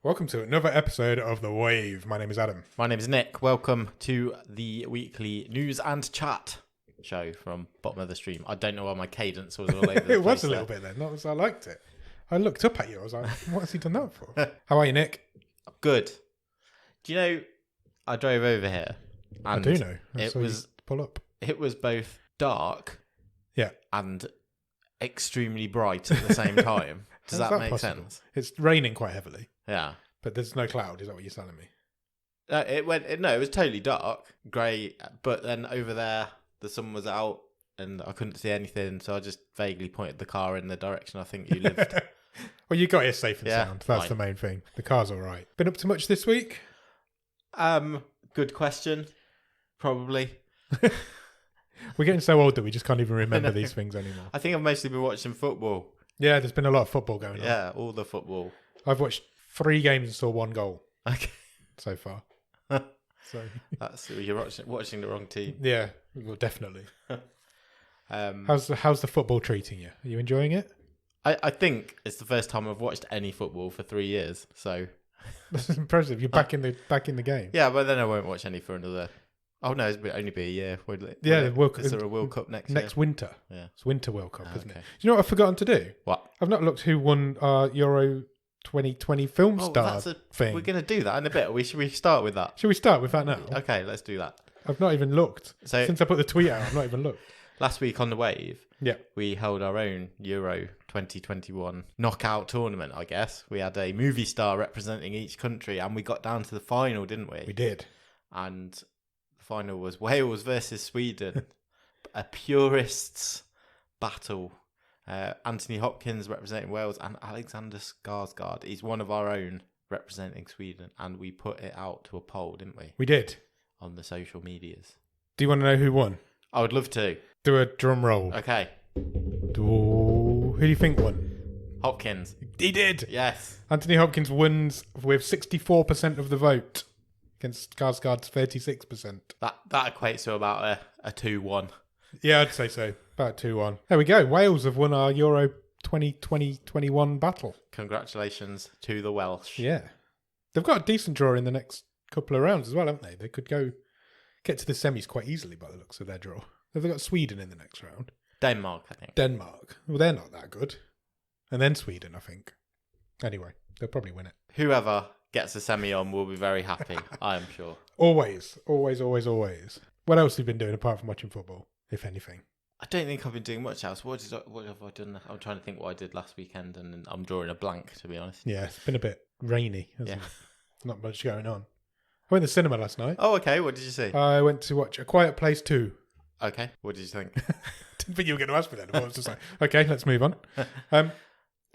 Welcome to another episode of The Wave. My name is Adam. My name is Nick. Welcome to the weekly news and chat show from bottom of the stream. I don't know why my cadence was all over the place. It was a little bit then. I liked it. I looked up at you. I was like, what has he done that for? How are you, Nick? Good. Do you know, I drove over here. And I do know. Pull up. It was both dark and extremely bright at the same time. Does that make sense? It's raining quite heavily. Yeah. But there's no cloud, is that what you're telling me? It was totally dark, grey, but then over there the sun was out and I couldn't see anything, so I just vaguely pointed the car in the direction I think you lived. Well, you got here safe and sound. That's fine. The main thing. The car's all right. Been up to much this week? Good question. Probably. We're getting so old that we just can't even remember these things anymore. I think I've mostly been watching football. Yeah, there's been a lot of football going on. Yeah, all the football. I've watched 3 games and saw 1 goal. Okay. So far. So you're watching the wrong team. Yeah, well, definitely. How's the football treating you? Are you enjoying it? I think it's the first time I've watched any football for 3 years. So that's impressive. You're back in the game. Yeah, but then I won't watch any for another. Oh no, it'll only be a year. Yeah, is there a World Cup next winter? Yeah, it's Winter World Cup, isn't it? Okay. Do you know what I've forgotten to do? What? I've not looked who won our Euro 2020 film star thing. We're going to do that in a bit. Should we start with that? Should we start with that now? Okay, let's do that. I've not even looked. So, since I put the tweet out, I've not even looked. Last week on The Wave, yeah, we held our own Euro 2021 knockout tournament, I guess. We had a movie star representing each country and we got down to the final, didn't we? We did. And the final was Wales versus Sweden. A purists battle. Anthony Hopkins representing Wales and Alexander Skarsgård. He's one of our own representing Sweden. And we put it out to a poll, didn't we? We did. On the social medias. Do you want to know who won? I would love to. Do a drum roll. Okay. Who do you think won? Hopkins. He did. Yes. Anthony Hopkins wins with 64% of the vote against Skarsgård's 36%. That equates to about a 2-1. Yeah, I'd say so. About 2-1. There we go. Wales have won our Euro 2020-21 battle. Congratulations to the Welsh. Yeah. They've got a decent draw in the next couple of rounds as well, haven't they? They could get to the semis quite easily by the looks of their draw. They've got Sweden in the next round. Denmark, I think. Denmark. Well, they're not that good. And then Sweden, I think. Anyway, they'll probably win it. Whoever gets a semi on will be very happy, I am sure. Always. Always, always, always. What else have you been doing apart from watching football, if anything? I don't think I've been doing much else. What have I done? I'm trying to think what I did last weekend and I'm drawing a blank, to be honest. Yeah, it's been a bit rainy, hasn't it? Not much going on. I went to the cinema last night. Oh, okay. What did you see? I went to watch A Quiet Place 2. Okay. What did you think? Didn't think you were going to ask me that. I was just like, okay, let's move on.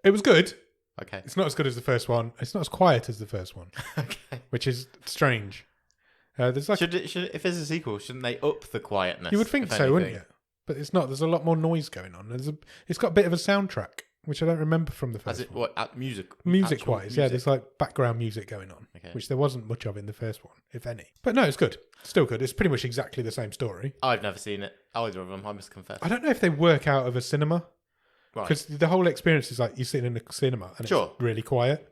It was good. Okay. It's not as good as the first one. It's not as quiet as the first one. Okay. Which is strange. There's like if there's a sequel, shouldn't they up the quietness? You would think so, wouldn't you? But it's not. There's a lot more noise going on. It's got a bit of a soundtrack, which I don't remember from the first one. What, music-wise, yeah, there's like background music going on, which there wasn't much of in the first one, if any. But no, it's good. Still good. It's pretty much exactly the same story. I've never seen it, either of them, I must confess. I don't know if they work out of a cinema. Right. Because the whole experience is like you're sitting in a cinema and it's really quiet.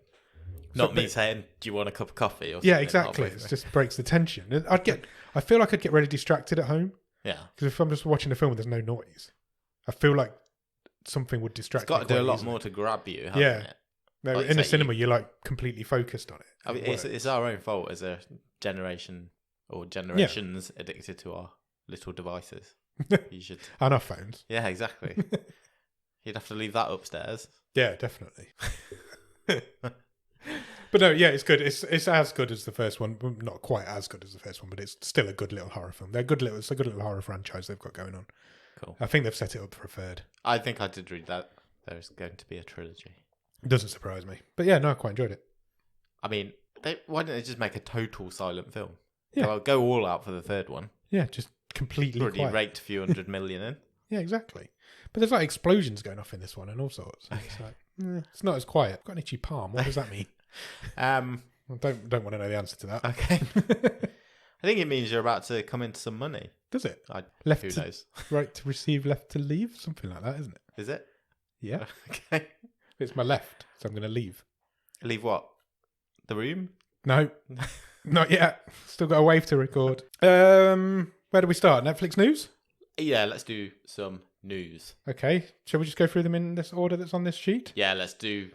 Not me saying, do you want a cup of coffee? Or something? Yeah, exactly. It just breaks the tension. I feel like I'd get really distracted at home. Yeah. Because if I'm just watching a film and there's no noise, I feel like something would distract me. It's got to do a lot more to grab you, hasn't it? No, like in a cinema, you're like completely focused on it. I mean, it's our own fault as a generation or generations addicted to our little devices. You should. And our phones. Yeah, exactly. You'd have to leave that upstairs. Yeah, definitely. But no, yeah, it's good. It's as good as the first one. Well, not quite as good as the first one, but it's still a good little horror film. It's a good little horror franchise they've got going on. Cool. I think they've set it up for a third. I think I did read that there's going to be a trilogy. It doesn't surprise me. But yeah, no, I quite enjoyed it. I mean, why don't they just make a total silent film? Yeah. Go all out for the third one. Yeah, just completely already quiet. raked a few 100 million in. Yeah, exactly. But there's like explosions going off in this one and all sorts. Okay. It's like, it's not as quiet. I've got an itchy palm. What does that mean? I don't want to know the answer to that. Okay. I think it means you're about to come into some money. Does it? Who knows? Right to receive, left to leave? Something like that, isn't it? Is it? Yeah. Okay. It's my left, so I'm going to leave. Leave what? The Room? No, not yet. Still got a wave to record. Where do we start? Netflix news? Yeah, let's do some news. Okay. Shall we just go through them in this order that's on this sheet? Yeah, let's do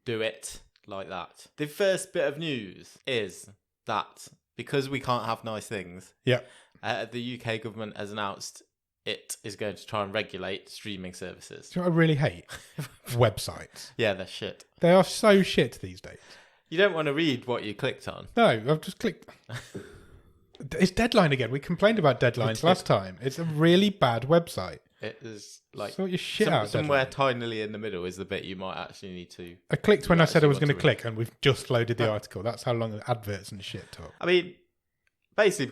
it like that. The first bit of news is that because we can't have nice things, yeah, the UK government has announced it is going to try and regulate streaming services. Do you know what I really hate? Websites. Yeah, they're shit. They are so shit these days. You don't want to read what you clicked on. No, I've just clicked. It's Deadline again. We complained about deadlines last time. It's a really bad website. It is like sort your shit out. Somewhere tinily in the middle is the bit you might actually need to. I clicked when I said I was going to click, and we've just loaded the article. That's how long the adverts and shit took. I mean, basically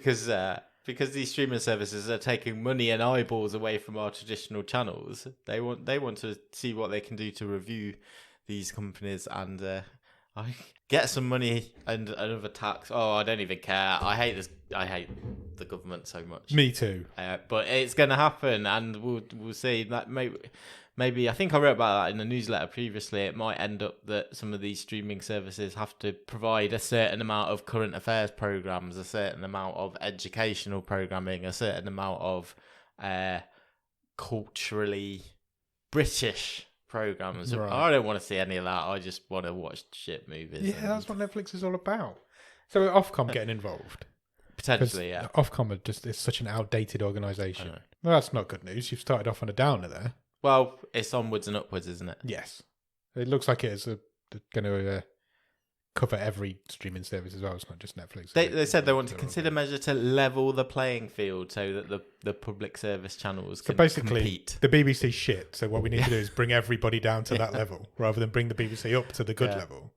because these streaming services are taking money and eyeballs away from our traditional channels, they want to see what they can do to review these companies and get some money and another tax. Oh, I don't even care. I hate this. I hate the government so much. Me too. But it's going to happen, and we'll see. That maybe I think I wrote about that in the newsletter previously. It might end up that some of these streaming services have to provide a certain amount of current affairs programs, a certain amount of educational programming, a certain amount of culturally British programs. Right. I don't want to see any of that. I just want to watch shit movies. Yeah, that's what Netflix is all about. So Ofcom getting involved. Potentially, yeah. Ofcom is such an outdated organisation. Well, that's not good news. You've started off on a downer there. Well, it's onwards and upwards, isn't it? Yes. It looks like it is going to cover every streaming service as well. It's not just Netflix. They said they want to consider measures to level the playing field so that the public service channels can compete. The BBC shit. So what we need to do is bring everybody down to that level rather than bring the BBC up to the good level.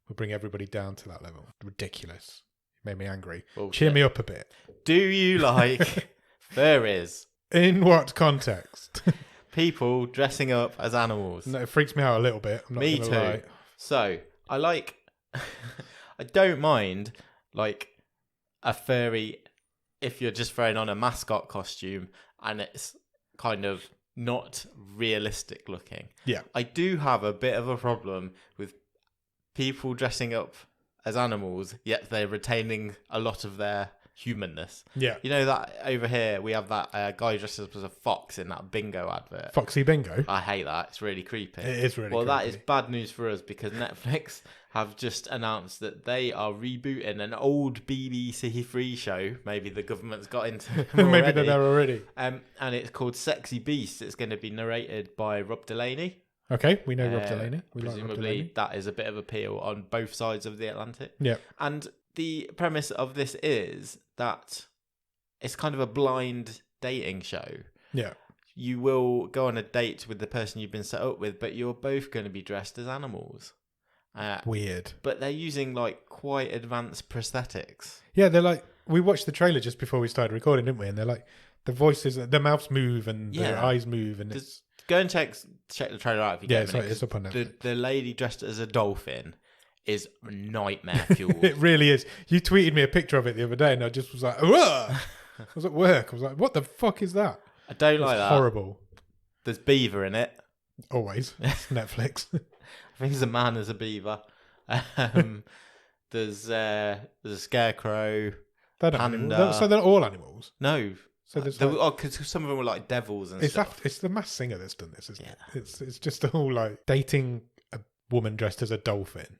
We'll bring everybody down to that level. Ridiculous. Made me angry. Bullshit. Cheer me up a bit. Do you like furries? In what context? People dressing up as animals. No, it freaks me out a little bit. I'm not me too. Lie. So I like. I don't mind like a furry if you're just throwing on a mascot costume and it's kind of not realistic looking. Yeah. I do have a bit of a problem with people dressing up as animals, yet they're retaining a lot of their humanness. Yeah. You know that over here we have that guy dressed up as a fox in that bingo advert. Foxy Bingo? I hate that. It's really creepy. It is really creepy. Well, that is bad news for us because Netflix have just announced that they are rebooting an old BBC Three show. Maybe the government's got into Maybe they're there already. And it's called Sexy Beast. It's going to be narrated by Rob Delaney. Okay, we know Rob Delaney. Presumably, like Rob Delaney. That is a bit of appeal on both sides of the Atlantic. Yeah. And the premise of this is that it's kind of a blind dating show. Yeah. You will go on a date with the person you've been set up with, but you're both going to be dressed as animals. Weird. But they're using like quite advanced prosthetics. Yeah, they're like, we watched the trailer just before we started recording, didn't we? And they're like, the voices, their mouths move and their eyes move. And it's... Go and check the trailer out if you get a minute. It's up on Netflix. The lady dressed as a dolphin is nightmare fuel. It really is. You tweeted me a picture of it the other day and I just was like, ugh! I was at work. I was like, what the fuck is that? I don't like that. Horrible. There's beaver in it. Always. It's Netflix. I think there's a man as a beaver. There's a scarecrow. Panda. So they're all animals? No. So there's because some of them were like devils and stuff. It's the Masked Singer that's done this, isn't it? It's just all like dating a woman dressed as a dolphin.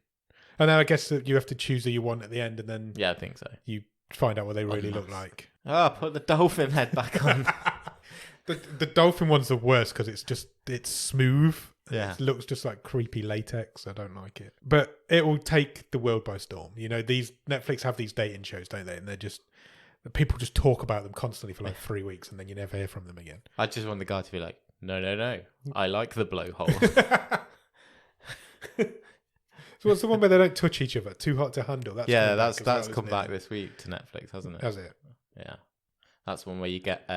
And then I guess that you have to choose who you want at the end and then... Yeah, I think so. You find out what they really look like. Put the dolphin head back on. The dolphin one's the worst because it's smooth. Yeah. It looks just like creepy latex. I don't like it. But it will take the world by storm. You know, Netflix have these dating shows, don't they? And they're just... People just talk about them constantly for like 3 weeks and then you never hear from them again. I just want the guy to be like, no. I like the blowhole. So what's the one where they don't touch each other? Too Hot to Handle? That's come back this week to Netflix, hasn't it? Has it? Yeah. That's one where you get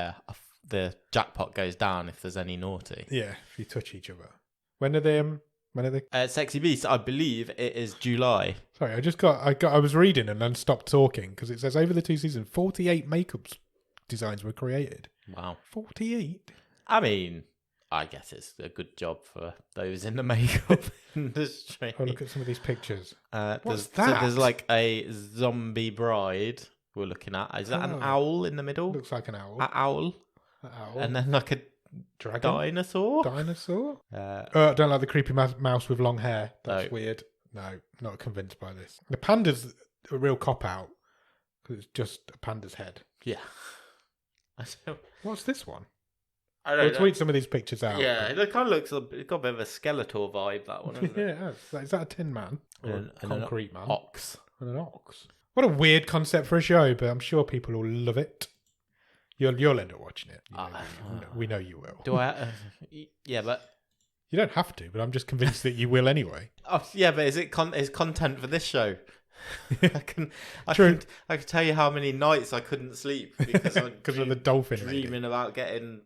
the jackpot goes down if there's any naughty. Yeah, if you touch each other. When are they? Sexy Beast, I believe it is July. Sorry, I was reading and then stopped talking because it says over the 2 seasons, 48 makeup designs were created. Wow. 48? I mean, I guess it's a good job for those in the makeup industry. Oh, look at some of these pictures. What's that? So there's like a zombie bride we're looking at. Is that an owl in the middle? Looks like an owl. An owl. And then like a dragon? dinosaur. Dinosaur? I don't like the creepy mouse with long hair. That's No. weird. No, not convinced by this. The panda's a real cop-out because it's just a panda's head. Yeah. I don't, What's this one? I We'll don't know. tweet some of these pictures out. Yeah, it kind of looks. It's got a bit of a Skeletor vibe. That one. Isn't Yeah, it? it has. Is that a tin man? Or And a an concrete man? Ox. And an ox. What a weird concept for a show, but I'm sure people will love it. You'll end up watching it. We know you will. Do I? Yeah, but You don't have to, but I'm just convinced that you will anyway. yeah, but is it is content for this show? I can tell you how many nights I couldn't sleep because of the dolphin dreaming about getting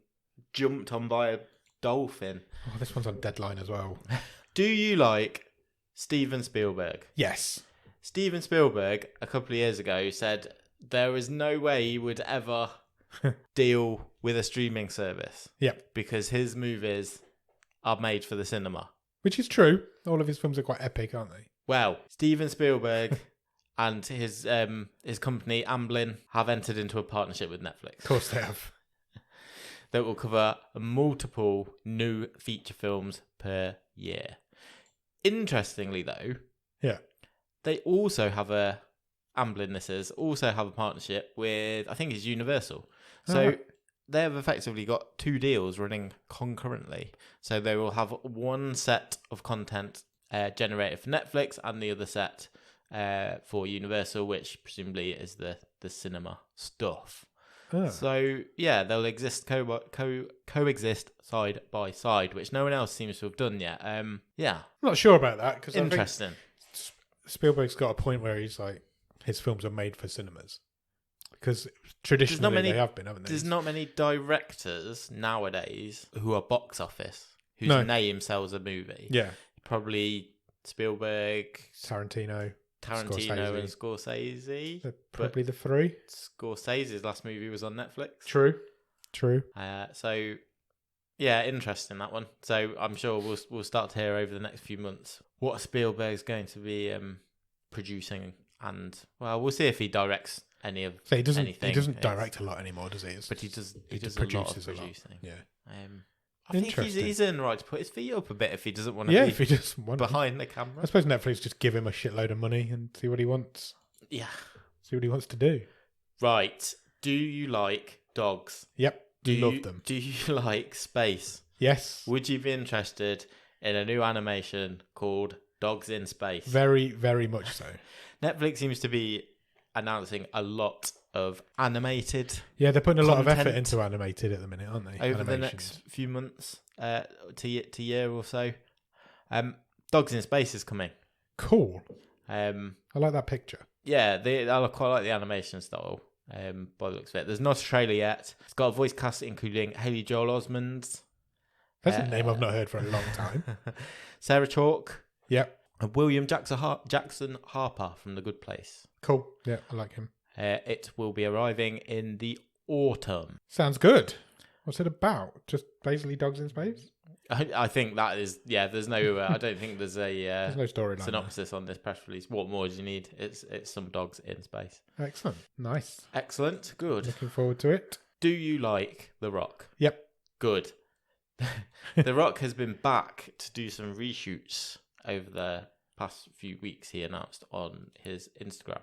jumped on by a dolphin. Oh, this one's on Deadline as well. Do you like Steven Spielberg? Yes. Steven Spielberg, a couple of years ago, said there is no way he would ever deal with a streaming service. Yep. Because his movies are made for the cinema. Which is true. All of his films are quite epic, aren't they? Well, Steven Spielberg and his company, Amblin, have entered into a partnership with Netflix. Of course they have. That will cover multiple new feature films per year. Interestingly, though, yeah, they also have also have a partnership with, I think it's Universal. So they have effectively got two deals running concurrently. So they will have one set of content generated for Netflix and the other set for Universal, which presumably is the cinema stuff. Oh. So yeah, they'll coexist side by side, which no one else seems to have done yet. Yeah, I'm not sure about that because interesting. Spielberg's got a point where he's like, his films are made for cinemas because traditionally they have been, haven't they? There's not many directors nowadays who are box office whose name sells a movie. Yeah, probably Spielberg, Tarantino, and Scorsese. They're probably the three. Scorsese's last movie was on Netflix. True. So yeah, interesting that one. So I'm sure we'll start to hear over the next few months what Spielberg's going to be producing, and well, we'll see if he directs any of anything. He doesn't direct a lot anymore, does he? But he does a lot of producing. Yeah. I think he's in the right to put his feet up a bit if he doesn't want to if he just behind the camera. I suppose Netflix just give him a shitload of money and see what he wants. Yeah. See what he wants to do. Right. Do you like dogs? Yep. Love them. Do you like space? Yes. Would you be interested in a new animation called Dogs in Space? Very, very much so. Netflix seems to be announcing a lot of animated. Yeah, they're putting a lot of effort into animated at the minute, aren't they? Over the next few months, to year or so. Dogs in Space is coming. Cool. I like that picture. Yeah, I quite like the animation style. By the looks of it, there's not a trailer yet. It's got a voice cast including Haley Joel Osment. That's a name I've not heard for a long time. Sarah Chalke. Yep. And William Jackson Harper from The Good Place. Cool. Yeah, I like him. It will be arriving in the autumn. Sounds good. What's it about? Just basically dogs in space? I think that is, there's no, I don't think there's a there's no storyline synopsis on this press release. What more do you need? It's some dogs in space. Excellent. Nice. Excellent. Good. Looking forward to it. Do you like The Rock? Yep. Good. The Rock has been back to do some reshoots over the past few weeks, he announced on his Instagram,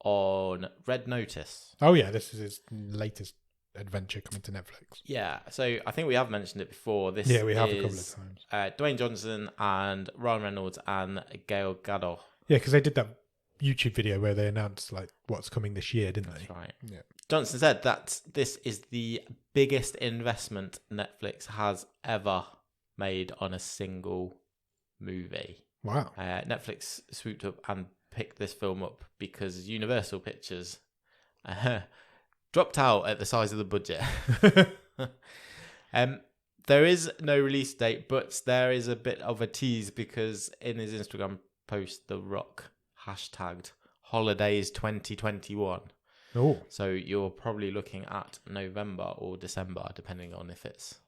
on Red Notice. Oh yeah, this is his latest adventure coming to Netflix. Yeah, so I think we have mentioned it before. We have a couple of times. Dwayne Johnson and Ryan Reynolds and Gail Gadot. Yeah, because they did that YouTube video where they announced like what's coming this year, didn't they? That's right. Yeah. Johnson said that this is the biggest investment Netflix has ever made on a single movie. Wow. Netflix swooped up and picked this film up because Universal Pictures dropped out at the size of the budget. There is no release date, but there is a bit of a tease because in his Instagram post, The Rock hashtagged holidays 2021. Oh. So you're probably looking at November or December, depending on if it's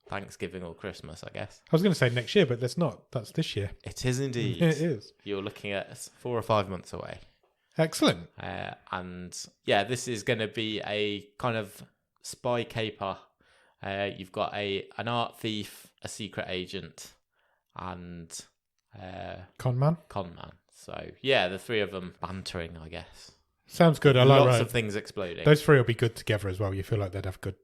Thanksgiving or Christmas, I guess. I was going to say next year, but that's not. That's this year. It is indeed. It is. You're looking at 4 or 5 months away. Excellent. And yeah, this is going to be a kind of spy caper. You've got an art thief, a secret agent, and Con man. So yeah, the three of them bantering, I guess. Sounds good. I like lots of things exploding. Those three will be good together as well. You feel like they'd have good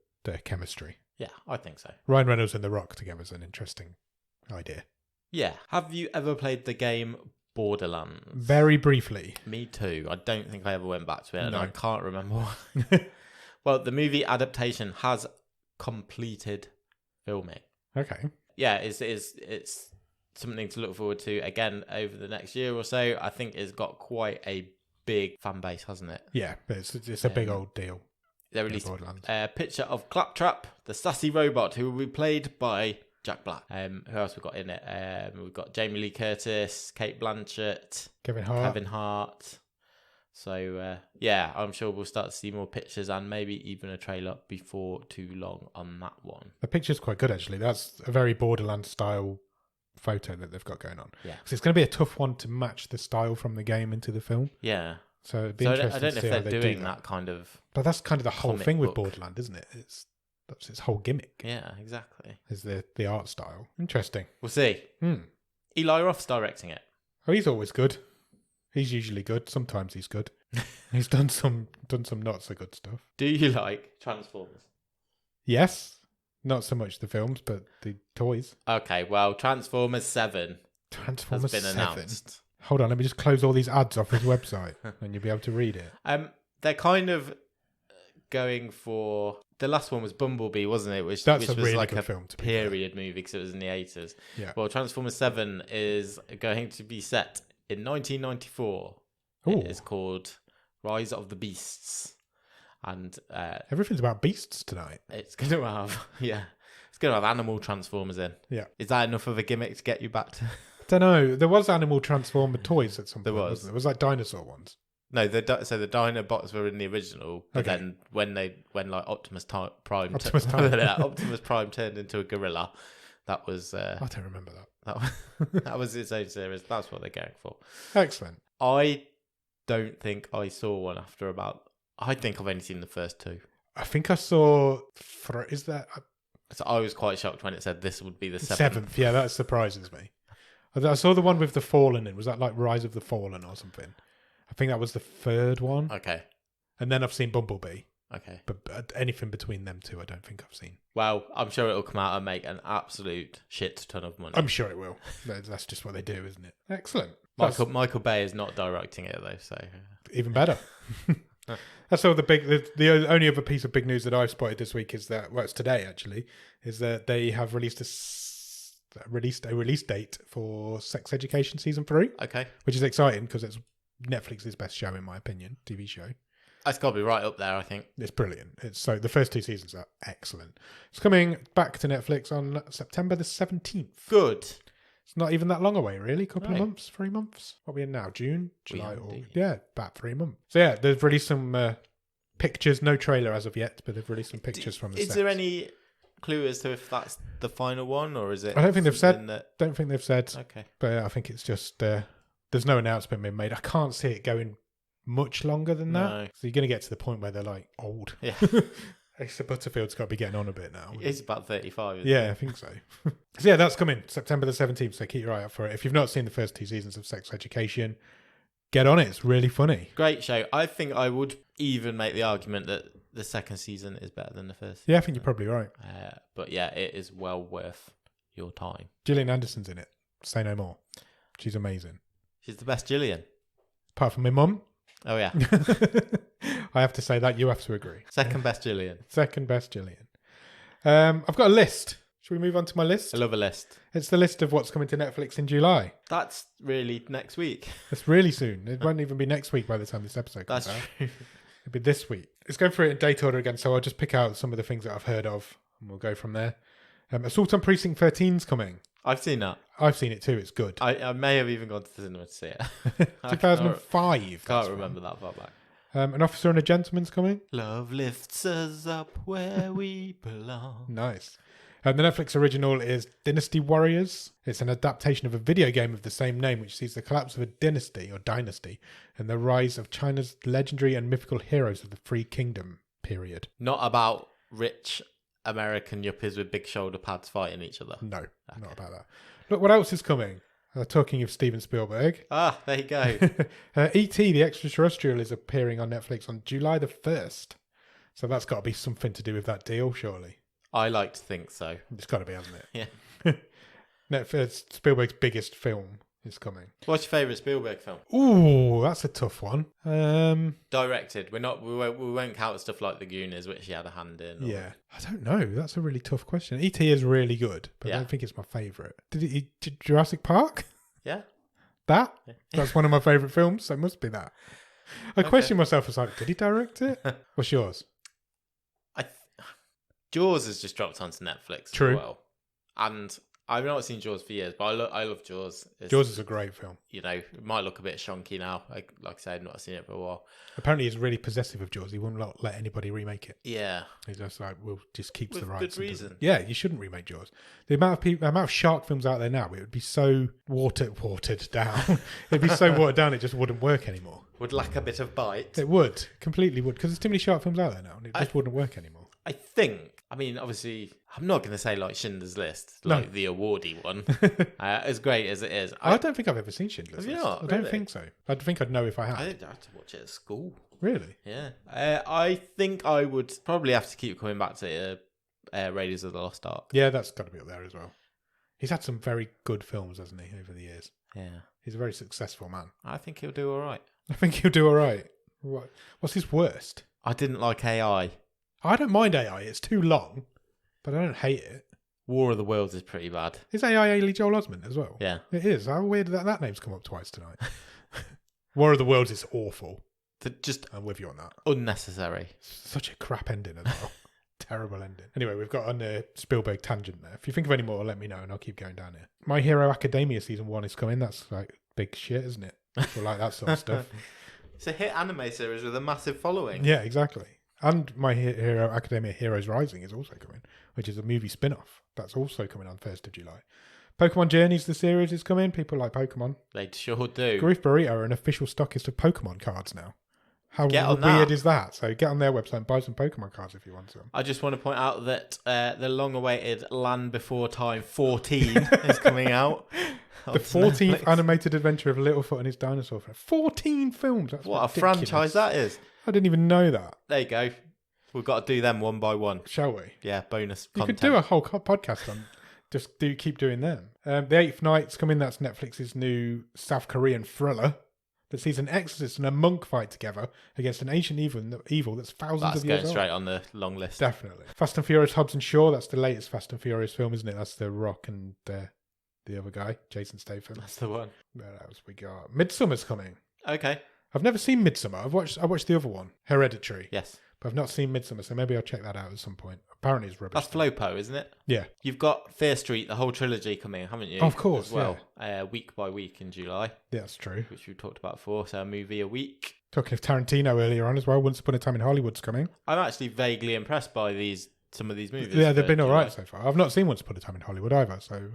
chemistry. Yeah, I think so. Ryan Reynolds and The Rock together is an interesting idea. Yeah. Have you ever played the game Borderlands? Very briefly. Me too. I don't think I ever went back to it, and No. I can't remember why. Well, the movie adaptation has completed filming. Okay. Yeah, it's something to look forward to again over the next year or so. I think it's got quite a big fan base, hasn't it? Yeah, it's a big old deal. They released a picture of Claptrap, the sassy robot, who will be played by Jack Black. Who else we got in it? We've got Jamie Lee Curtis, Kate Blanchett, Kevin Hart. So, yeah, I'm sure we'll start to see more pictures and maybe even a trailer before too long on that one. The picture's quite good, actually. That's a very Borderlands-style photo that they've got going on. Yeah. Because it's going to be a tough one to match the style from the game into the film. Yeah. So it'd be interesting I don't to know see if they're doing that kind of... But that's kind of the whole comic thing with book. Borderland, isn't it? That's its whole gimmick. Yeah, exactly. Is the art style. Interesting. We'll see. Eli Roth's directing it. Oh, he's always good. He's usually good. Sometimes he's good. He's done some not so good stuff. Do you like Transformers? Yes. Not so much the films, but the toys. Okay, well, Transformers 7 Transformers has been 7. announced. Hold on, let me just close all these ads off his website and you'll be able to read it. They're kind of going for... The last one was Bumblebee, wasn't it? Which That's was a really like good a film, to be period movie because it was in the 80s. Yeah. Well, Transformers 7 is going to be set in 1994. Ooh. It is called Rise of the Beasts. And Everything's about beasts tonight. it's going to have... Yeah. It's going to have animal Transformers in. Yeah. Is that enough of a gimmick to get you back to... Don't know. There was animal transformer toys at some point. There was. Wasn't there? It was like dinosaur ones. No, the Dinobots were in the original, but Okay. then when like Optimus Prime Optimus Prime. Optimus Prime turned into a gorilla, that was I don't remember that. that was its own series. That's what they're going for. Excellent. I don't think I saw one after about. I think I've only seen the first two. I think I saw... Is that... So I was quite shocked when it said this would be the Seventh. Yeah, that surprises me. I saw the one with the Fallen in. Was that like Rise of the Fallen or something? I think that was the third one. Okay. And then I've seen Bumblebee. Okay. But anything between them two, I don't think I've seen. Well, I'm sure it'll come out and make an absolute shit ton of money. I'm sure it will. That's just what they do, isn't it? Excellent. Michael Bay is not directing it though, so Even better. That's all the only other piece of big news that I've spotted this week is that, well, it's today actually, is that they have released a release date for Sex Education season 3. Okay. Which is exciting because it's Netflix's best show in my opinion, TV show. It's got to be right up there, I think. It's brilliant. So the first 2 seasons are excellent. It's coming back to Netflix on September the 17th. Good. It's not even that long away, really. Couple of Right. months, 3 months. What are we in now? June, July, are or indeed. yeah, about 3 months. So yeah, they've released some pictures. No trailer as of yet, but they've released some pictures from the Is set. there any clue as to if that's the final one, or is it? I don't think they've something said. that- Don't think they've said. Okay. But I think it's just there's no announcement being made. I can't see it going much longer than that. No. So you're going to get to the point where they're like old. Yeah. Asa Butterfield's got to be getting on a bit now. It's about 35. Isn't Yeah, I think so. So yeah, that's coming September the 17th. So keep your eye out for it. If you've not seen the first 2 seasons of Sex Education, get on it. It's really funny. Great show. I think I would even make the argument that the second season is better than the first. Yeah, I think you're probably right. But yeah, it is well worth your time. Gillian Anderson's in it. Say no more. She's amazing. She's the best Gillian. Apart from my mum. Oh yeah. I have to say that. You have to agree. Second best Gillian. Second best Gillian. I've got a list. Should we move on to my list? I love a list. It's the list of what's coming to Netflix in July. That's really next week. It's really soon. It won't even be next week by the time this episode comes That's out. true. It'll be this week. Let's go through it in date order again. So I'll just pick out some of the things that I've heard of and we'll go from there. Assault on Precinct 13's coming. I've seen that. I've seen it too. It's good. I may have even gone to the cinema to see it. 2005. Can't remember that far back. An Officer and a Gentleman's coming. Love lifts us up where we belong. Nice. And the Netflix original is Dynasty Warriors. It's an adaptation of a video game of the same name, which sees the collapse of a dynasty and the rise of China's legendary and mythical heroes of the Free Kingdom period. Not about rich American yuppies with big shoulder pads fighting each other. No, not about that. Look, what else is coming? Talking of Steven Spielberg. Ah, there you go. E.T. the Extraterrestrial is appearing on Netflix on July the 1st. So that's got to be something to do with that deal, surely. I like to think so. It's got to be, hasn't it? Yeah. Netflix, Spielberg's biggest film is coming. What's your favourite Spielberg film? Ooh, that's a tough one. Directed. We won't count stuff like The Goonies, which he had a hand in. Yeah. I don't know. That's a really tough question. E.T. is really good, but I don't think it's my favourite. Did Jurassic Park? Yeah. That? Yeah. That's one of my favourite films, so it must be that. I question myself, I was like, did he direct it? What's yours? Jaws has just dropped onto Netflix. True. As well. And I've not seen Jaws for years, but I love Jaws. Jaws is a great film. You know, it might look a bit shonky now. Like I said, I've not seen it for a while. Apparently, he's really possessive of Jaws. He won't let anybody remake it. Yeah. He's just like, we'll just keep the With rights. good reason. Yeah, you shouldn't remake Jaws. The amount of shark films out there now, it would be so watered down. It'd be so watered down, it just wouldn't work anymore. Would lack a bit of bite. It would. Completely would. Because there's too many shark films out there now, and it just wouldn't work anymore. I mean, obviously, I'm not going to say like Schindler's List, like the awardee one, as great as it is. I don't think I've ever seen Schindler's List. Have you not? I don't think so. I think I'd know if I had. I had to watch it at school. Really? Yeah. I think I would probably have to keep coming back to Raiders of the Lost Ark. Yeah, that's got to be up there as well. He's had some very good films, hasn't he, over the years? Yeah. He's a very successful man. I think he'll do all right. I think he'll do all right. What's his worst? I didn't like AI. I don't mind AI. It's too long, but I don't hate it. War of the Worlds is pretty bad. Is AI Ailey Joel Osment as well? Yeah. It is. How weird that name's come up twice tonight. War of the Worlds is awful. I'm with you on that. Unnecessary. Such a crap ending as well. Terrible ending. Anyway, we've got on a Spielberg tangent there. If you think of any more, let me know and I'll keep going down here. My Hero Academia Season 1 is coming. That's like big shit, isn't it? People like that sort of stuff. It's a hit anime series with a massive following. Yeah, exactly. And My Hero Academia Heroes Rising is also coming, which is a movie spin-off. That's also coming on 1st of July. Pokemon Journeys, the series, is coming. People like Pokemon. They sure do. Grief Burrito are an official stockist of Pokemon cards now. How weird that. is that? So get on their website and buy some Pokemon cards if you want some. I just want to point out that the long-awaited Land Before Time 14 is coming out. The 14th animated adventure of Littlefoot and his dinosaur friend. 14 films. That's what ridiculous. a franchise that is. I didn't even know that. There you go. We've got to do them one by one. Shall we? Yeah, bonus You content. could do a whole podcast on just keep doing them. The Eighth Night's coming. That's Netflix's new South Korean thriller that sees an exorcist and a monk fight together against an ancient evil that's thousands of years old. That's going straight on the long list. Definitely. Fast and Furious Hobbs and Shaw. That's the latest Fast and Furious film, isn't it? That's The Rock and the other guy, Jason Statham. That's the one. What else we got? Midsummer's coming. Okay. I've never seen Midsummer. I watched the other one, Hereditary. Yes. But I've not seen Midsummer, so maybe I'll check that out at some point. Apparently it's rubbish. That's Flopo, isn't it? Yeah. You've got Fear Street, the whole trilogy coming, haven't you? Of course, as well. Week by week in July. Yeah, that's true. Which we talked about before, so a movie a week. Talking of Tarantino earlier on as well, Once Upon a Time in Hollywood's coming. I'm actually vaguely impressed by some of these movies. Yeah, they've been all right so far. I've not seen Once Upon a Time in Hollywood either, so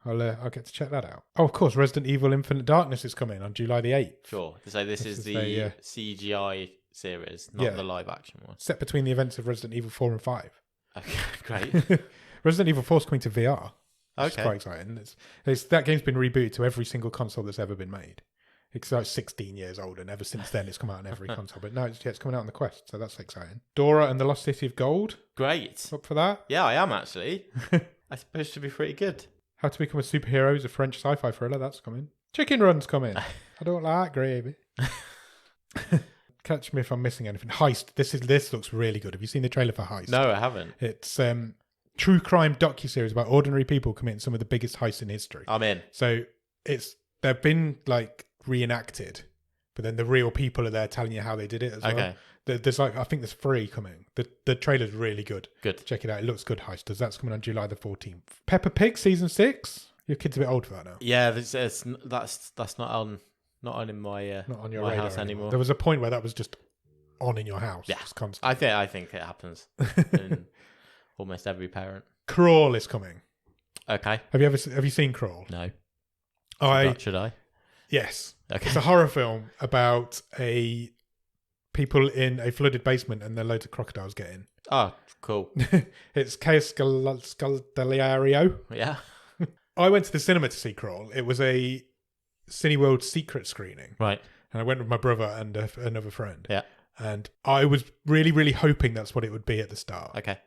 I'll get to check that out. Oh, of course, Resident Evil Infinite Darkness is coming on July the 8th. Sure. So this is the CGI series, not the live action one. Set between the events of Resident Evil 4 and 5. Okay, great. Resident Evil 4 is coming to VR. It's Okay. quite exciting. That game's been rebooted to every single console that's ever been made. It's like 16 years old, and ever since then it's come out on every console. But no, it's coming out on the Quest, so that's exciting. Dora and the Lost City of Gold. Great. Up for that? Yeah, I am actually. That's supposed to be pretty good. How to Become a Superhero is a French sci-fi thriller. That's coming. Chicken Run's coming. I don't like gravy. Catch me if I'm missing anything. Heist. This looks really good. Have you seen the trailer for Heist? No, I haven't. It's true crime docuseries about ordinary people committing some of the biggest heists in history. I'm in. So they've been like reenacted, but then the real people are there telling you how they did it as well. There's I think there's 3 coming. The trailer's really good. Good. Check it out. It looks good, Heisters. That's coming on July the 14th. Peppa Pig season 6. Your kid's a bit old for that now. Yeah, that's not on in my Not on your my radar house anymore. There was a point where that was just on in your house. Yeah, just constantly. I think it happens in almost every parent. Crawl is coming. Okay. Have you seen Crawl? No. Should I? Yes. Okay. It's a horror film about people in a flooded basement and there are loads of crocodiles get in. Oh, cool. It's Chaos Scaldelario. Yeah. I went to the cinema to see Crawl. It was a Cineworld secret screening. Right. And I went with my brother and another friend. Yeah. And I was really, really hoping that's what it would be at the start. Okay.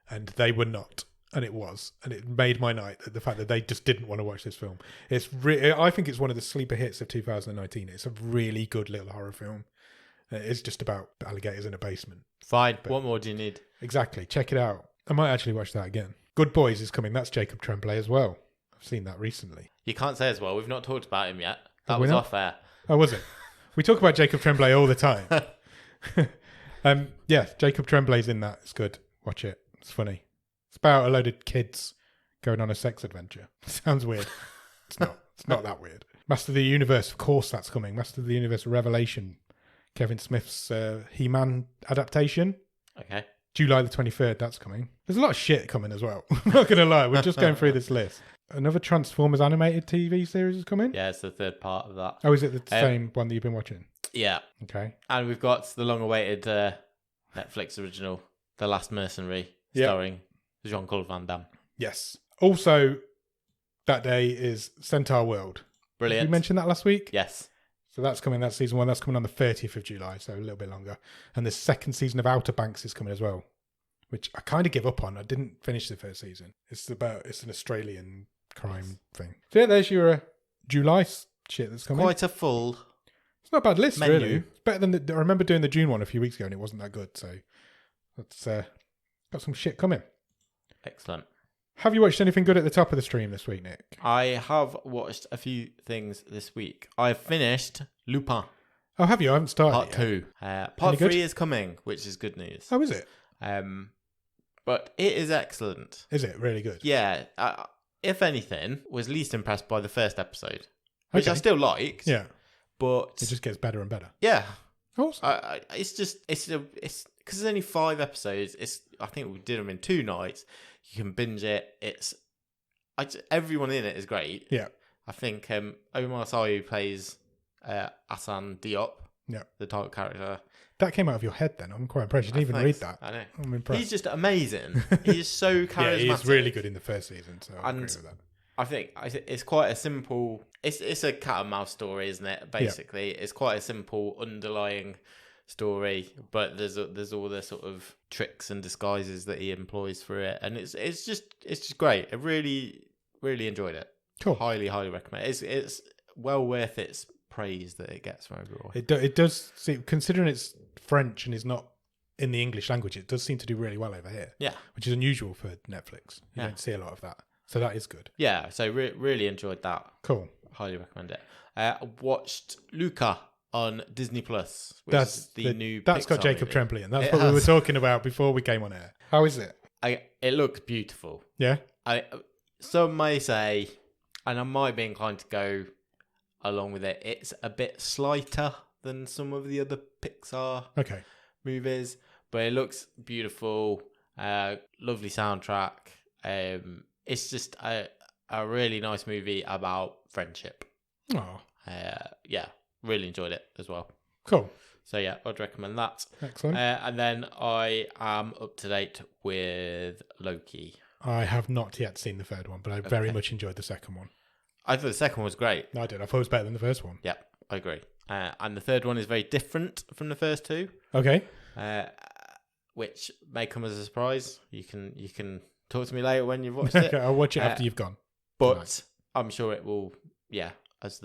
And they were not. And it was. And it made my night, the fact that they just didn't want to watch this film. I think it's one of the sleeper hits of 2019. It's a really good little horror film. It's just about alligators in a basement. Fine. What more do you need? Exactly. Check it out. I might actually watch that again. Good Boys is coming. That's Jacob Tremblay as well. I've seen that recently. You can't say as well. We've not talked about him yet. That Have we was not? off air. Oh, was it? We talk about Jacob Tremblay all the time. Yeah, Jacob Tremblay's in that. It's good. Watch it. It's funny. It's about a load of kids going on a sex adventure. Sounds weird. It's not. It's not that weird. Master of the Universe, of course that's coming. Master of the Universe Revelation. Kevin Smith's He-Man adaptation. Okay. July the 23rd, that's coming. There's a lot of shit coming as well. I'm not going to lie. We're just going through this list. Another Transformers animated TV series is coming? Yeah, it's the third part of that. Oh, is it the same one that you've been watching? Yeah. Okay. And we've got the long-awaited Netflix original, The Last Mercenary, starring Jean-Claude Van Damme. Yes. Also, that day is Centaur World. Brilliant. Did we mentioned that last week? Yes. So that's coming, that's season 1. That's coming on the 30th of July, so a little bit longer. And the second season of Outer Banks is coming as well, which I kind of give up on. I didn't finish the first season. It's an Australian crime thing. So yeah, there's your July shit that's coming. Quite a full... It's not a bad list, menu. really. It's better than I remember doing the June one a few weeks ago and it wasn't that good, so that's got some shit coming. Excellent. Have you watched anything good at the top of the stream this week, Nick? I have watched a few things this week. I finished Lupin. Oh, have you? I haven't started Part yet. 2. Part 3 is coming, which is good news. Oh, is it? But it is excellent. Is it really good? Yeah. If anything, was least impressed by the first episode, which I Okay. still liked. Yeah. But It just gets better and better. yeah, Awesome. it's because there's only 5 episodes. I think we did them in 2 nights. You can binge it. Everyone in it is great. Yeah. I think Omar Sy plays Hassan Diop, the title character. That came out of your head then. I'm quite impressed. You didn't even read that. I know. I'm impressed. He's just amazing. He is so charismatic. Yeah, he's really good in the first season, so I agree with that. I think it's quite a simple... It's a cat and mouse story, isn't it? Basically, It's quite a simple underlying story, but there's all the sort of tricks and disguises that he employs for it, and it's just great. I really enjoyed it. Cool. Highly recommend it. It's well worth its praise that it gets from everyone. It does seem, considering it's French and is not in the English language, it does seem to do really well over here. Yeah, which is unusual for Netflix. You don't see a lot of that, so that is good. Yeah, so really enjoyed that. Cool. Highly recommend it. Watched Luca on Disney Plus, which is the new. That's Pixar got Jacob movie. Tremblay in. That's what we were talking about before we came on air. How is it? It looks beautiful. Yeah. Some may say, and I might be inclined to go along with it, it's a bit slighter than some of the other Pixar movies, but it looks beautiful. Lovely soundtrack. It's just a really nice movie about friendship. Oh. Yeah, really enjoyed it as well. Cool. So yeah, I'd recommend that. Excellent. And then I am up to date with Loki. I have not yet seen the third one, but I very much enjoyed the second one. I thought the second one was great. No, I did. I thought it was better than the first one. Yeah, I agree. And the third one is very different from the first 2. Okay. Which may come as a surprise. You can talk to me later when you've watched it. I'll watch it after you've gone. But tonight. I'm sure it will. Yeah, it's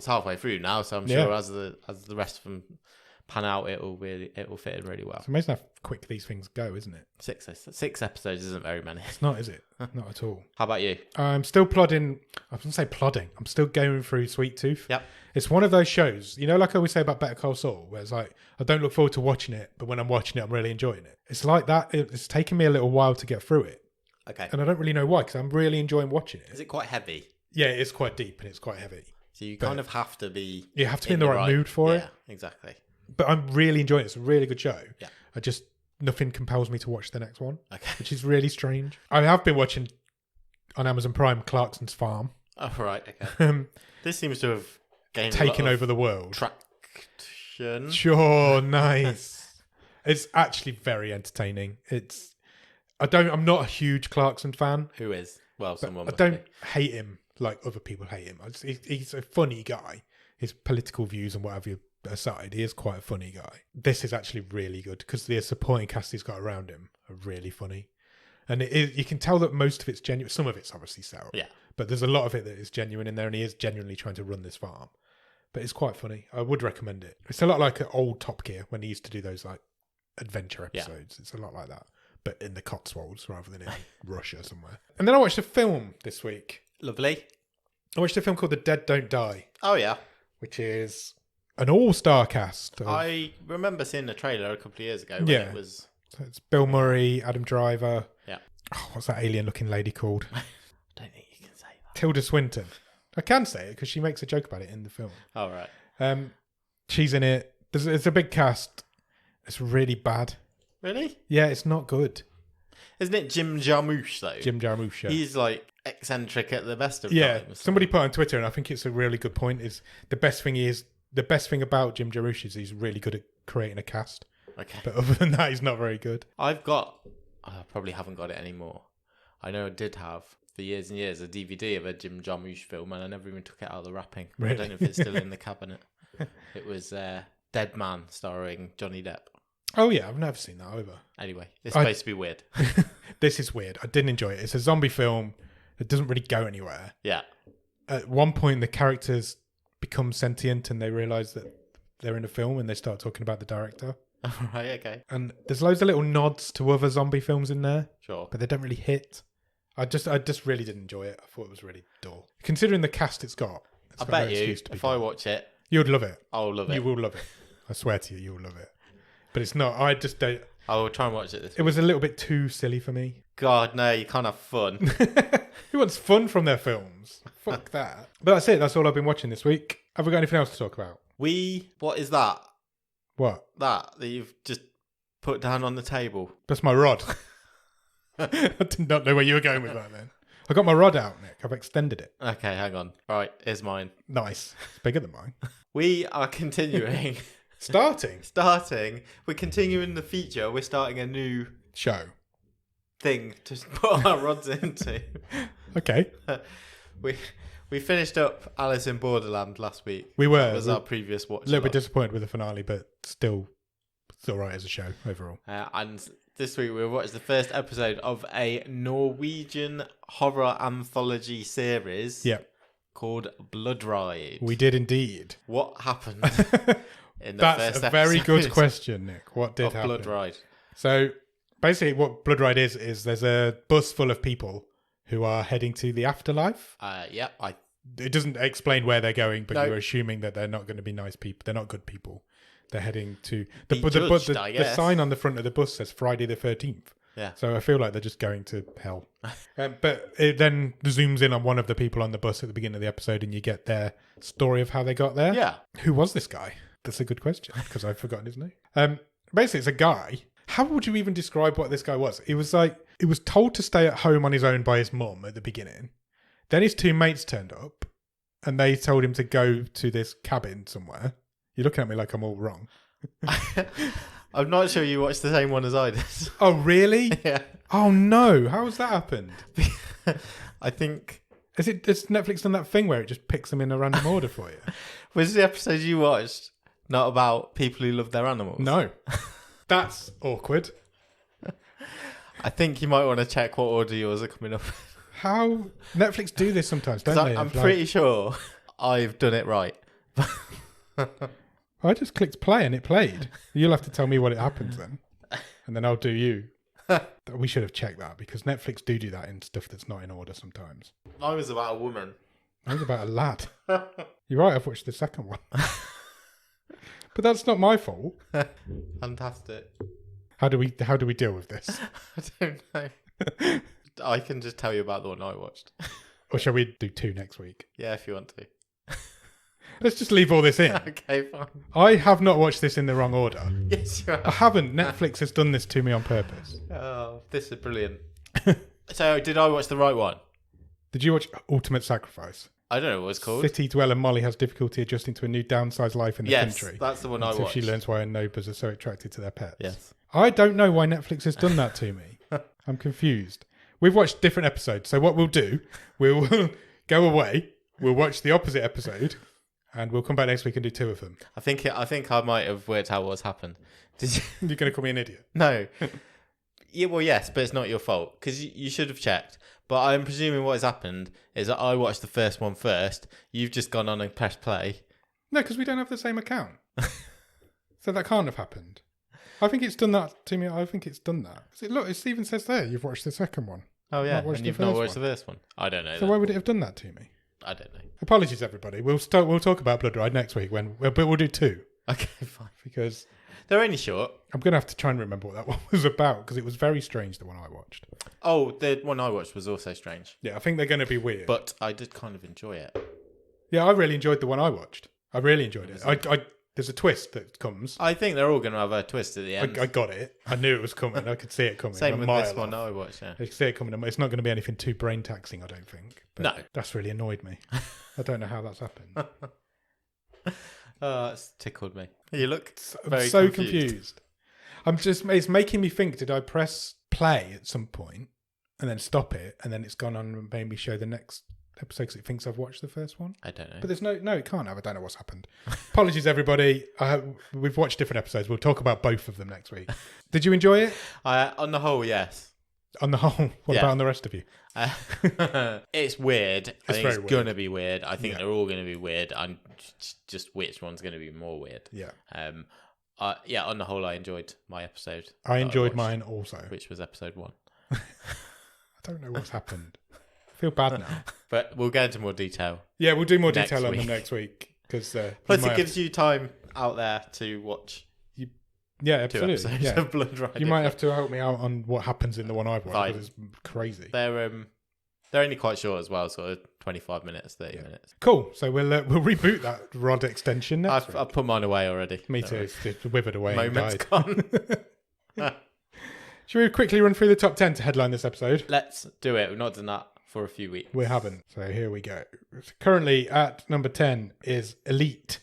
halfway through now, so I'm sure as the rest of them pan out, it will fit in really well. It's amazing how quick these things go, isn't it? 6 episodes isn't very many. It's not, is it? Not at all. How about you? I'm still plodding. I was going to say plodding. I'm still going through Sweet Tooth. Yep. It's one of those shows, like I always say about Better Call Saul, where it's like, I don't look forward to watching it, but when I'm watching it, I'm really enjoying it. It's like that. It's taken me a little while to get through it. Okay. And I don't really know why, because I'm really enjoying watching it. Is it quite heavy? Yeah, it's quite deep and it's quite heavy. So you kind of have to be... You have to be in the right mood for it. Yeah, exactly. But I'm really enjoying it. It's a really good show. Yeah. I just nothing compels me to watch the next one, Okay. which is really strange. I have been watching on Amazon Prime Clarkson's Farm. Oh, right. Okay. This seems to have gained Taken a lot over the world. traction. Sure, nice. It's actually very entertaining. I'm not a huge Clarkson fan. Who is? Well, someone. I don't hate him like other people hate him. He's a funny guy. His political views and whatever aside, he is quite a funny guy. This is actually really good because the supporting cast he's got around him are really funny. And you can tell that most of it's genuine. Some of it's obviously sour. Yeah. But there's a lot of it that is genuine in there, and he is genuinely trying to run this farm. But it's quite funny. I would recommend it. It's a lot like an old Top Gear when he used to do those like adventure episodes. Yeah. It's a lot like that, but in the Cotswolds rather than in Russia somewhere. And then I watched a film this week. Lovely. I watched a film called The Dead Don't Die. Oh, yeah. Which is an all-star cast. I remember seeing the trailer a couple of years ago when it was... So it's Bill Murray, Adam Driver. Yeah. Oh, what's that alien-looking lady called? I don't think you can say that. Tilda Swinton. I can say it because she makes a joke about it in the film. Oh, right. She's in it. It's a big cast. It's really bad. Really? Yeah, it's not good. Isn't it Jim Jarmusch, though? Jim Jarmusch, yeah. He's, like, eccentric at the best of times. Yeah, somebody put on Twitter, and I think it's a really good point, is the best thing about Jim Jarmusch is he's really good at creating a cast. Okay. But other than that, he's not very good. I probably haven't got it anymore. I know I did have, for years and years, a DVD of a Jim Jarmusch film, and I never even took it out of the wrapping. Really? I don't know if it's still in the cabinet. It was Dead Man, starring Johnny Depp. Oh, yeah, I've never seen that either. Anyway, it's supposed to be weird. This is weird. I didn't enjoy it. It's a zombie film that doesn't really go anywhere. Yeah. At one point, the characters become sentient and they realise that they're in a film and they start talking about the director. Right, okay. And there's loads of little nods to other zombie films in there. Sure. But they don't really hit. I just really didn't enjoy it. I thought it was really dull. Considering the cast it's got. I bet you, if I watch it... You'd love it. I'll love it. You will love it. I swear to you, you will love it. But it's not. I just don't... I will try and watch it this week. It was a little bit too silly for me. God, no, you can't have fun. Who wants fun from their films? Fuck that. But that's it. That's all I've been watching this week. Have we got anything else to talk about? What is that? What? That you've just put down on the table. That's my rod. I did not know where you were going with that then. I got my rod out, Nick. I've extended it. Okay, hang on. Right, here's mine. Nice. It's bigger than mine. We are continuing. Starting. We're continuing the feature. We're starting a new show thing to put our rods into. Okay. We finished up Alice in Borderland last week. We were. That was our previous watch. A little bit disappointed with the finale, but still, it's all right as a show overall. And this week we watched the first episode of a Norwegian horror anthology series. Yep. Called Bloodride. We did indeed. What happened in the That's first a very episode good question, Nick. What did happen? Bloodride. So basically what Bloodride is there's a bus full of people who are heading to the afterlife. Yep. It doesn't explain where they're going, but you're assuming that they're not going to be nice people. They're not good people. They're heading to... The sign on the front of the bus says Friday the 13th. Yeah. So I feel like they're just going to hell. But it then zooms in on one of the people on the bus at the beginning of the episode and you get their story of how they got there. Yeah. Who was this guy? That's a good question because I've forgotten his name. Basically, it's a guy. How would you even describe what this guy was? He was told to stay at home on his own by his mum at the beginning. Then his two mates turned up and they told him to go to this cabin somewhere. You're looking at me like I'm all wrong. I'm not sure you watched the same one as I did. Oh, really? Yeah. Oh, no. How has that happened? I think... Has Netflix done that thing where it just picks them in a random order for you? Was the episode you watched not about people who love their animals? No. That's awkward. I think you might want to check what order yours are coming up. How? Netflix do this sometimes, don't they? I'm pretty sure I've done it right. I just clicked play and it played. You'll have to tell me what it happens then. And then I'll do you. We should have checked that because Netflix do that in stuff that's not in order sometimes. Mine was about a woman. Mine was about a lad. You're right, I've watched the second one. But that's not my fault. Fantastic. How do we deal with this? I don't know. I can just tell you about the one I watched. Or shall we do two next week? Yeah, if you want to. Let's just leave all this in. Okay, fine. I have not watched this in the wrong order. Yes, you I are. haven't. Netflix has done this to me on purpose. Oh, this is brilliant. So, did I watch the right one? Did you watch Ultimate Sacrifice? I don't know what it's called. City dweller Molly has difficulty adjusting to a new downsized life in the country. Yes, that's the one I Until watched. she learns why her neighbours are so attracted to their pets. Yes. I don't know why Netflix has done that to me. I'm confused. We've watched different episodes, so what we'll do, we'll go away, we'll watch the opposite episode, and we'll come back next week and do 2 of them. I think I might have worked out what's happened. Did you? You're going to call me an idiot? No. Yeah, well, yes, but it's not your fault because you should have checked. But I'm presuming what has happened is that I watched the first one first. You've just gone on and pressed play. No, because we don't have the same account. So that can't have happened. I think it's done that to me. I think it's done that. Look, it even says there you've watched the second one. Oh, yeah, watched and the you've not first watched one. the first one. I don't know. So why would it have done that to me? I don't know. Apologies, everybody. We'll talk about Bloodride next week, but we'll do 2. Okay, fine. Because They're only short. I'm going to have to try and remember what that one was about, because it was very strange, the one I watched. Oh, the one I watched was also strange. Yeah, I think they're going to be weird. But I did kind of enjoy it. Yeah, I really enjoyed the one I watched. I really enjoyed it. There's a twist that comes. I think they're all going to have a twist at the end. I got it. I knew it was coming. I could see it coming. Same a with mile this one off. I watched, yeah. I could see it coming. It's not going to be anything too brain taxing, I don't think. But No. That's really annoyed me. I don't know how that's happened. It's tickled me. You look I'm very so confused. It's making me think, did I press play at some point and then stop it, and then it's gone on and made me show the next episode because it thinks I've watched the first one? I don't know. But there's no, it can't have. I don't know what's happened. Apologies, everybody. We've watched different episodes. We'll talk about both of them next week. Did you enjoy it? On the whole, yes. On the whole, what Yeah. about on the rest of you? It's weird. I think very it's going to weird. be weird. I think Yeah. they're all going to be weird. I'm just which one's going to be more weird. Yeah. Yeah, on the whole, I enjoyed my episode. I enjoyed watched, mine also. which was episode 1. I don't know what's happened. I feel bad now. But we'll get into more detail. Yeah, we'll do more Next detail on them week. next week. Because Plus, it gives you time out there to watch yeah, 2 absolutely. episodes Yeah. of Bloodride. You might have to help me out on what happens in the one I've watched, Fine. because it's crazy. They're only quite short as well, sort of 25 minutes, 30 minutes. Cool. So we'll reboot that rod extension next week. I've put mine away already. Me Don't too. worry. It's withered away. and Moment's died. gone. Should we quickly run through the top 10 to headline this episode? Let's do it. We've not done that for a few weeks. We haven't. So here we go. Currently at number 10 is Elite.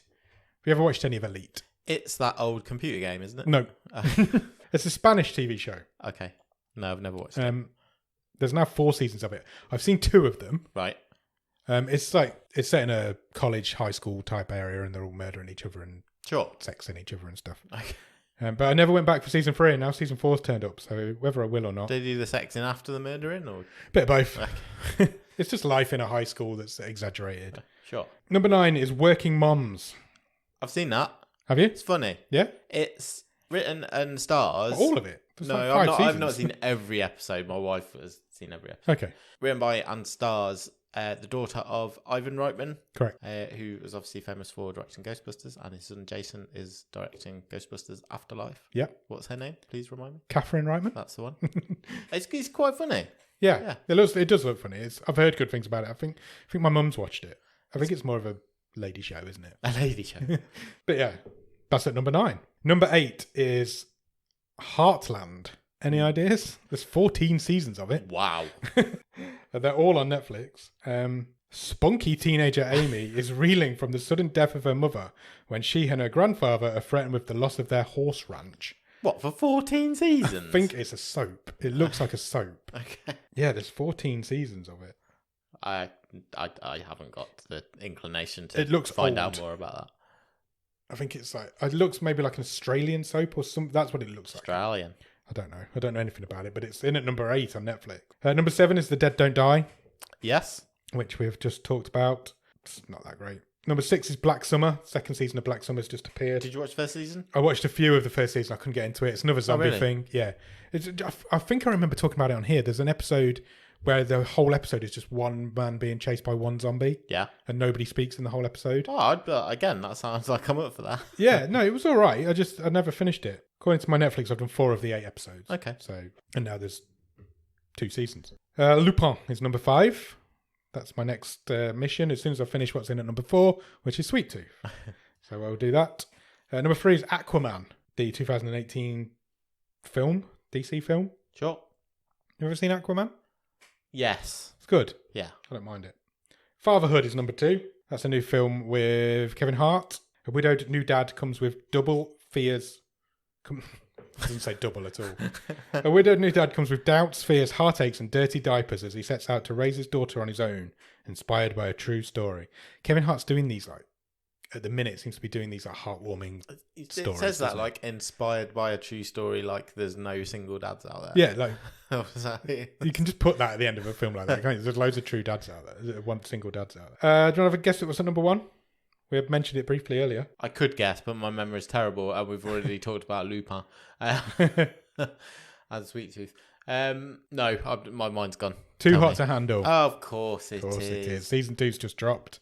Have you ever watched any of Elite? It's that old computer game, isn't it? No. It's a Spanish TV show. Okay. No, I've never watched it. There's now 4 seasons of it. I've seen 2 of them. Right. It's set in a college, high school type area, and they're all murdering each other and Sure. sexing each other and stuff. Okay. But I never went back for season 3, and now season 4's turned up. So whether I will or not, Do they do the sexing after the murdering, or bit of both. Okay. It's just life in a high school that's exaggerated. Sure? Number 9 is Working Moms. I've seen that. Have you? It's funny. Yeah? It's written and stars. All of it? There's No, like 5 I've not seasons. seen every episode. My wife has seen every episode. Okay, Written by and stars the daughter of Ivan Reitman, correct. who was obviously famous for directing Ghostbusters, and his son Jason is directing Ghostbusters Afterlife. Yep. What's her name? Please remind me. Catherine Reitman. That's the one. It's quite funny. Yeah, Yeah. it does look funny. I've heard good things about it. I think my mum's watched it. I think it's more of a lady show, isn't it? A lady show. But yeah, that's at number 9. Number 8 is Heartland. Any ideas? There's 14 seasons of it. Wow. They're all on Netflix. Spunky teenager Amy is reeling from the sudden death of her mother when she and her grandfather are threatened with the loss of their horse ranch. What, for 14 seasons? I think it's a soap. It looks like a soap. Okay. Yeah, there's 14 seasons of it. I haven't got the inclination to It looks find old. out more about that. I think it looks maybe like an Australian soap or something. That's what it looks like. Australian. I don't know. I don't know anything about it, but it's in at number 8 on Netflix. Number 7 is The Dead Don't Die, Yes. which we've just talked about. It's not that great. Number 6 is Black Summer. Second season of Black Summer's just appeared. Did you watch first season? I watched a few of the first season. I couldn't get into it. It's another zombie really? thing. Yeah. I think I remember talking about it on here. There's an episode where the whole episode is just one man being chased by one zombie Yeah. and nobody speaks in the whole episode. Oh, again, that sounds like I'm up for that. Yeah, no, it was all right. I never finished it. According to my Netflix, I've done 4 of the 8 episodes. Okay. So, and now there's 2 seasons. Lupin is number 5. That's my next mission as soon as I finish what's in at number 4, which is Sweet Tooth. So I'll do that. Number 3 is Aquaman, the 2018 film, DC film. Sure. You ever seen Aquaman? Yes. It's good. Yeah. I don't mind it. Fatherhood is number 2. That's a new film with Kevin Hart. A widowed new dad comes with double fears. Doesn't say double at all. A widowed new dad comes with doubts, fears, heartaches, and dirty diapers as he sets out to raise his daughter on his own, inspired by a true story. Kevin Hart's doing these at the minute seems to be doing these heartwarming stories. It says that inspired by a true story. There's no single dads out there. Yeah, you can just put that at the end of a film like that, can't you? There's loads of true dads out there. One single dads out there. Do you want to have a guess at what's at number 1? We had mentioned it briefly earlier. I could guess, but my memory is terrible, and we've already talked about Lupin and Sweet Tooth. No, my mind's gone. Too Hot to Handle. Oh, of course it is. Season 2's just dropped.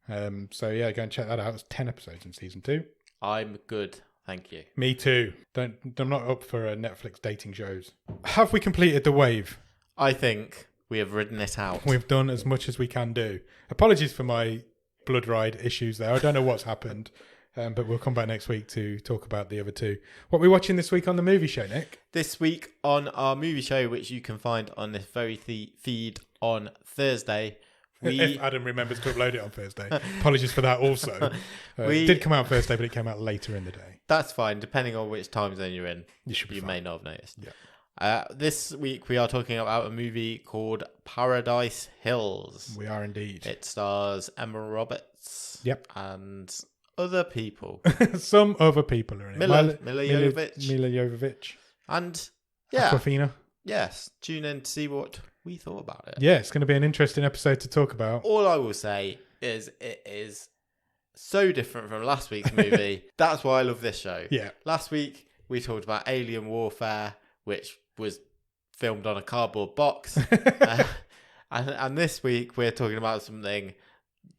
So yeah, go and check that out. It's 10 episodes in season 2. I'm good, thank you. Me too. I'm not up for Netflix dating shows. Have we completed the wave? I think we have ridden it out. We've done as much as we can do. Apologies for my Bloodride issues there. I don't know what's happened, but we'll come back next week to talk about the other 2. What are we watching this week on the movie show, Nick? This week on our movie show, which you can find on this very feed on Thursday. If Adam remembers to upload it on Thursday. Apologies for that also. It did come out Thursday, but it came out later in the day. That's fine, depending on which time zone you're in. You may not have noticed. Yeah. This week we are talking about a movie called Paradise Hills. We are indeed. It stars Emma Roberts. Yep. And other people. Some other people are in it. Mila Jovovich. Mila Jovovich. And yeah. Awkwafina. Yes. Tune in to see what we thought about it. Yeah, it's going to be an interesting episode to talk about. All I will say is it is so different from last week's movie. That's why I love this show. Yeah. Last week we talked about Alien Warfare, which was filmed on a cardboard box. And this week we're talking about something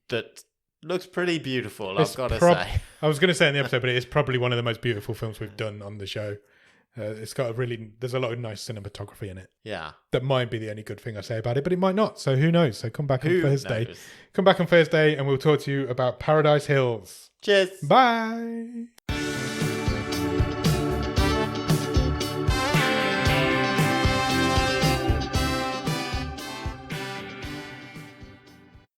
that looks pretty beautiful, I've got to say. I was going to say in the episode, but it is probably one of the most beautiful films we've done on the show. It's got there's a lot of nice cinematography in it. Yeah. That might be the only good thing I say about it, but it might not. So who knows? So come back on Thursday. Knows? Come back on Thursday and we'll talk to you about Paradise Hills. Cheers. Bye.